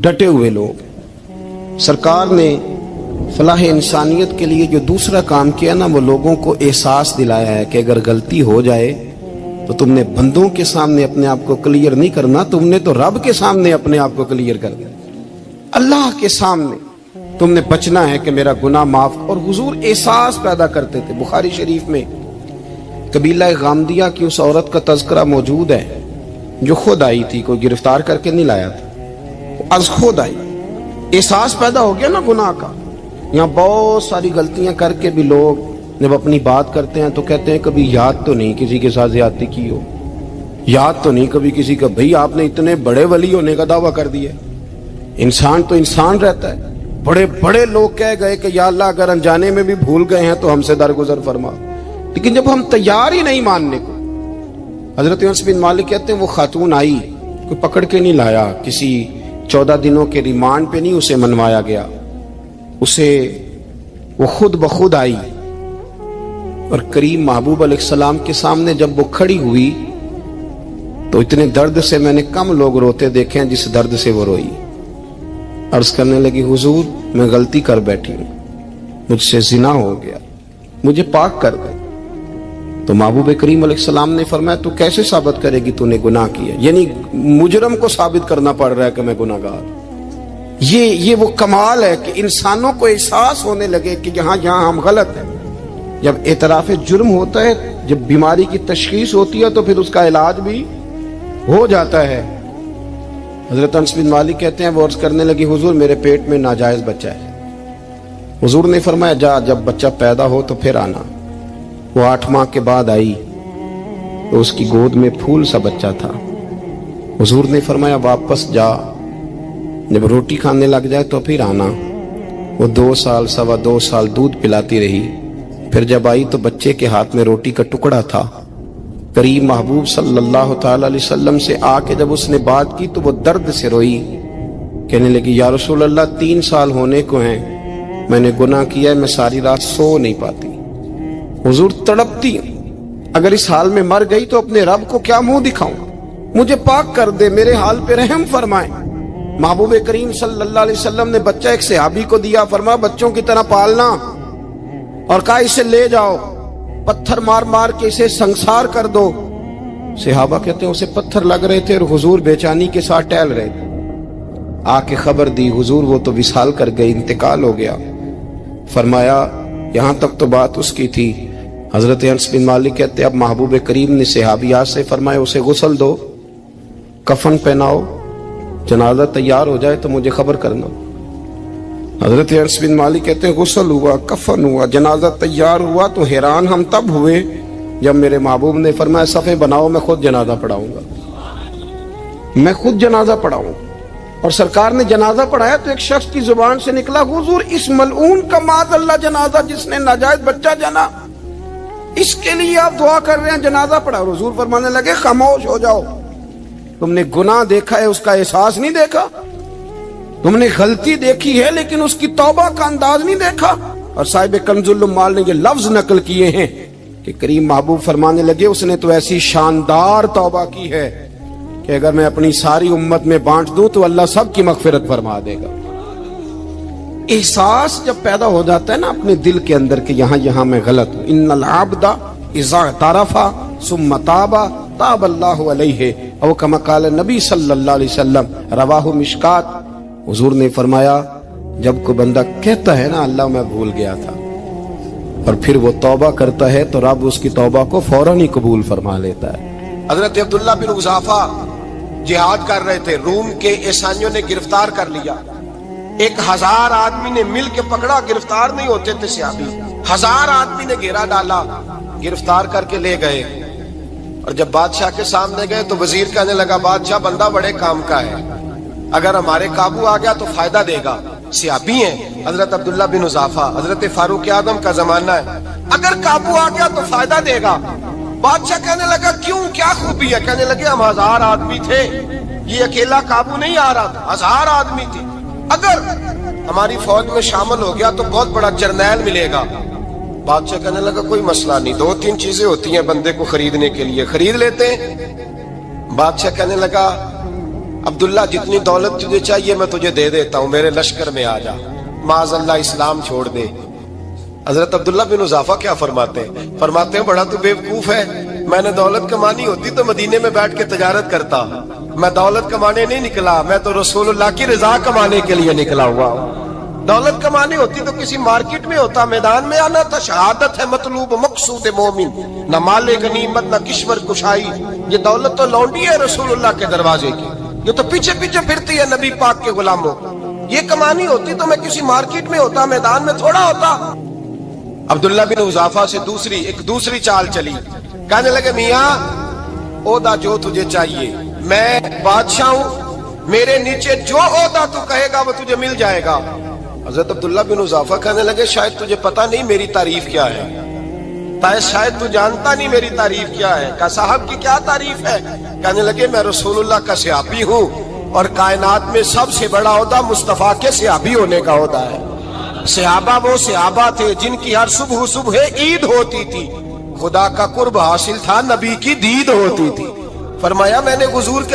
डटे हुए लोग। सरकार ने फलाह इंसानियत के लिए जो दूसरा काम किया ना, वो लोगों को एहसास दिलाया है कि अगर गलती हो जाए तो तुमने बंदों के सामने अपने आप को क्लियर नहीं करना, तुमने तो रब के सामने अपने आप को क्लियर करना, अल्लाह के सामने तुमने बचना है कि मेरा गुनाह माफ। और हुजूर एहसास पैदा करते थे। बुखारी शरीफ में कबीला गामदिया की उस औरत का तज़किरा मौजूद है जो खुद आई थी, कोई गिरफ्तार करके नहीं लाया था, आज खुद आई। एहसास पैदा हो गया ना गुनाह का। यहाँ बहुत सारी गलतियां करके भी लोग जब अपनी बात करते हैं तो कहते हैं कभी याद तो नहीं किसी के साथ ज्यादती की हो, याद तो नहीं कभी किसी का। भाई आपने इतने बड़े वली होने का दावा कर दिया। इंसान तो इंसान रहता है। बड़े बड़े लोग कह गए कि या अल्लाह अगर अनजाने में भी भूल गए हैं तो हमसे दरगुजर फरमा, लेकिन जब हम तैयार ही नहीं मानने को। हजरत अनस बिन मालिक कहते हैं वो खातून आई, कोई पकड़ के नहीं लाया, किसी 14 दिनों के रिमांड पे नहीं उसे मनवाया गया, उसे वो खुद बखुद आई और करीम महबूब अलैहिस्सलाम के सामने जब वो खड़ी हुई तो इतने दर्द से मैंने कम लोग रोते देखे हैं जिस दर्द से वो रोई। अर्ज करने लगी हुजूर मैं गलती कर बैठी हूं, मुझसे जिना हो गया, मुझे पाक कर दे। तो महबूब करीम अलैहिस्सलाम ने फरमाया तू कैसे साबित करेगी तूने गुनाह किया? यानी मुजरम को साबित करना पड़ रहा है कि मैं गुनाहगार। ये वो कमाल है कि इंसानों को एहसास होने लगे कि यहाँ हम गलत हैं। जब एतराफ़ जुर्म होता है, जब बीमारी की तशखीस होती है तो फिर उसका इलाज भी हो जाता है। हजरत अनस बिन मालिक कहते हैं वो अर्ज करने लगी हुजूर मेरे पेट में नाजायज बच्चा है। हुजूर ने फरमाया जा जब बच्चा पैदा हो तो फिर आना। वो 8 माह के बाद आई तो उसकी गोद में फूल सा बच्चा था। हुजूर ने फरमाया वापस जा, जब रोटी खाने लग जाए तो फिर आना। वो 2 साल 2.25 साल दूध पिलाती रही। फिर जब आई तो बच्चे के हाथ में रोटी का टुकड़ा था। करीम महबूब सल्लल्लाहु ताला अलैहि वसल्लम से आके जब उसने बात की तो वो दर्द से रोई, कहने लगी या रसूल अल्लाह 3 साल होने को हैं, मैंने गुनाह किया है, मैं सारी रात सो नहीं पाती। हुजूर तड़पती, अगर इस हाल में मर गई तो अपने रब को क्या मुंह दिखाऊं, मुझे पाक कर दे, मेरे हाल पे रहम फरमाए। महबूब करीम सल्लल्लाहु अलैहि वसल्लम ने बच्चा एक सहाबी को दिया, फरमाया बच्चों की तरह पालना, और कहा इसे ले जाओ, पत्थर मार मार के इसे संसार कर दो। सहाबा कहते हैं उसे पत्थर लग रहे थे और हुजूर बेचैनी के साथ टहल रहे थे। आके खबर दी हुजूर वो तो विसाल कर गए, इंतकाल हो गया। फरमाया यहां तक तो बात उसकी थी। हजरत अनस बिन मालिक कहते अब महबूब करीम ने सहाबियात से फरमाया उसे गुस्ल दो, कफन पहनाओ, जनाजा तैयार हो जाए तो मुझे खबर करना। हजरत अनस बिन मालिक कहते हैं गुस्ल हुआ, कफन हुआ, जनाजा तैयार हुआ तो हैरान हम तब हुए जब मेरे महबूब ने फरमाया सफ़े बनाओ, मैं खुद जनाजा पढ़ाऊंगा, मैं खुद जनाजा पढ़ाऊंगा। और सरकार ने जनाजा पढ़ाया तो एक शख्स की जुबान से निकला हुजूर इस मलऊन का माज़अल्लाह जनाजा जिसने नाजायज बच्चा जना, इसके लिए आप दुआ कर रहे हैं, जनाजा पढ़ा। हुजूर फरमाने लगे खामोश हो जाओ, तुमने गुनाह देखा है उसका एहसास नहीं देखा, तुमने गलती देखी है लेकिन उसकी तौबा का अंदाज नहीं देखा। और साहिब कंजुल उम्माल ने ये लफ्ज नकल किए हैं कि करीम महबूब फरमाने लगे उसने तो ऐसी शानदार तौबा की है कि अगर मैं अपनी सारी उम्मत में बांट दूं तो अल्लाह सबकी मगफिरत फरमा देगा। एहसास जब पैदा हो जाता है ना अपने दिल के अंदर कि यहाँ मैं गलत हूं। इन्नल आब्दा इज़ा तारफा सुम्मा ताबा ताबल्लाहु अलैहि औ कमा क़ाल नबी सल्लल्लाहु अलैहि वसल्लम रवाहु मिशकात। हुजूर ने फरमाया जब कोई बंदा कहता है ना अल्लाह मैं भूल गया था, और फिर वो तौबा करता है तो रब उसकी तौबा को फौरन ही कबूल फरमा लेता है। हजरत अब्दुल्ला बिन उज़ाफा जिहाद कर रहे थे, रूम के ईसाइयों ने गिरफ्तार कर लिया। 1000 आदमी ने मिल के पकड़ा, गिरफ्तार नहीं होते थे सहाबी। 1000 आदमी ने घेरा डाला, गिरफ्तार करके ले गए। और जब बादशाह के सामने गए तो वजीर कहने लगा बादशाह बंदा बड़े काम का है, अगर हमारे काबू आ गया तो फायदा देगा। सहाबी हैं हजरत अब्दुल्ला बिन उज़ाफा, हजरत फारूक आदम का जमाना है, अगर काबू आ गया तो फायदा देगा। बादशाह कहने लगा क्यों, क्या खूबी है? कहने लगे हम 1000 आदमी थे, ये अकेला काबू नहीं आ रहा था, 1000 आदमी थे, अगर हमारी फौज में शामिल हो गया तो बहुत बड़ा जर्नैल मिलेगा। बादशाह कहने लगा कोई मसला नहीं, 2-3 चीजें होती हैं बंदे को खरीदने के लिए, खरीद लेते हैं। बादशाह कहने लगा عبداللہ جتنی دولت تجھے چاہیے میں تجھے دے دیتا ہوں، میرے لشکر میں آ جا، معاذ اللہ اسلام چھوڑ دے۔ حضرت عبداللہ بن حذافہ کیا فرماتے ہیں بڑا تو بیوقوف ہے، میں نے دولت کمانی ہوتی تو مدینے میں بیٹھ کے تجارت کرتا، میں دولت کمانے نہیں نکلا، میں تو رسول اللہ کی رضا کمانے کے لیے نکلا ہوا ہوں۔ دولت کمانی ہوتی تو کسی مارکیٹ میں ہوتا، میدان میں آنا تھا، شہادت ہے مطلوب مقصود مومن، نہ مال غنیمت نہ کشور کشائی، یہ دولت تو لونڈی ہے رسول اللہ کے دروازے کی، یہ تو پیچھے پیچھے پھرتی ہے نبی پاک کے غلاموں، یہ کمانی ہوتی تو میں کسی مارکیٹ میں ہوتا، میدان میں تھوڑا ہوتا۔ عبداللہ بن حذافہ سے دوسری چال چلی، کہنے لگے میاں عہدہ جو تجھے چاہیے، میں بادشاہ ہوں، میرے نیچے جو عہدہ تو کہے گا وہ تجھے مل جائے گا۔ حضرت عبداللہ بن حذافہ کہنے لگے شاید تجھے پتہ نہیں میری تعریف کیا ہے، شاید تو جانتا نہیں میری تعریف کیا ہے۔ کہا صاحب کی کیا تعریف ہے؟ کہنے لگے میں رسول اللہ کا صحابی ہوں اور کائنات میں سب سے بڑا عہدہ مصطفیٰ کے صحابی ہونے کا عہدہ ہے۔ صحابہ وہ صحابہ تھے جن کی ہر صبح عید ہوتی تھی، خدا کا قرب حاصل تھا، نبی کی دید ہوتی تھی۔ فرمایا میں نے حضور کے